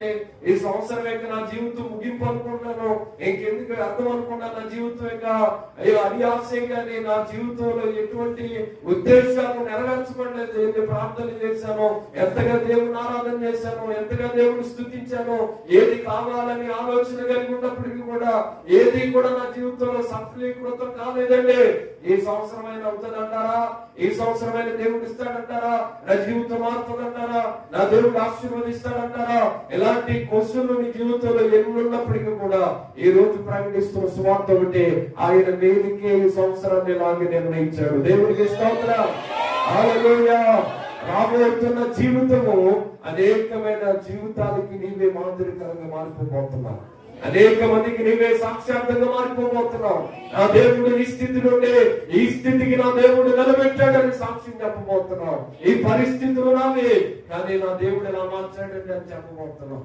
ఈ సంవత్సరం యొక్క నా జీవితం ముగింపు అనుకుంటున్నాను, ఇంకెందుకు అర్థం అనుకున్నాను. నా జీవితం యొక్క అడియాశయంగానే నా జీవితంలో ఎటువంటి ఉద్దేశాలు నెరవేర్చబడలేదు. ఎన్ని ప్రార్థనలు చేశాను, ఎంతగా దేవుని ఆరాధన చేశాను, ఎంతగా దేవుని స్తుతించాను, ఏది కావాలని ఆలోచన కలిగి ఉన్నప్పటికీ కూడా ఏది కూడా నా జీవితంలో సఫలీకృతం కాలేదండి. ఈ సంవత్సరమైన అవుతుందంటారా? ఈ సంవత్సరమైన దేవుడు ఇస్తాడంటారా? నా జీవితం మారుతుందంటారా? నా దేవుడు ఆశీర్వదిస్తాడంటారా? ఇలాంటి క్వశ్చన్లు నీ జీవితంలో ఎన్ని ఉన్నప్పటికీ కూడా ఈ రోజు ప్రకటిస్తున్న సువార్త ఒకటి, ఆయన మేలుకే ఈ సంవత్సరాన్ని ఇలాగే నిర్ణయించాడు. దేవుడికి స్తోత్రం. హల్లెలూయా. రాబోతున్న జీవితము అనేకమైన జీవితాలకి నీవే మాదిరికరంగా మారిపోతున్నావు. అనేక మందికి నీవే సాక్షాత్తంగా మారిపోబోతున్నావు. నా దేవుడు ఈ స్థితి నుండి ఈ స్థితికి నా దేవుడు నిలబెట్టాడని సాక్ష్యం చెప్పబోతున్నావు. ఈ పరిస్థితులు నావే, కానీ నా దేవుడు ఎలా మార్చాడని చెప్పబోతున్నావు.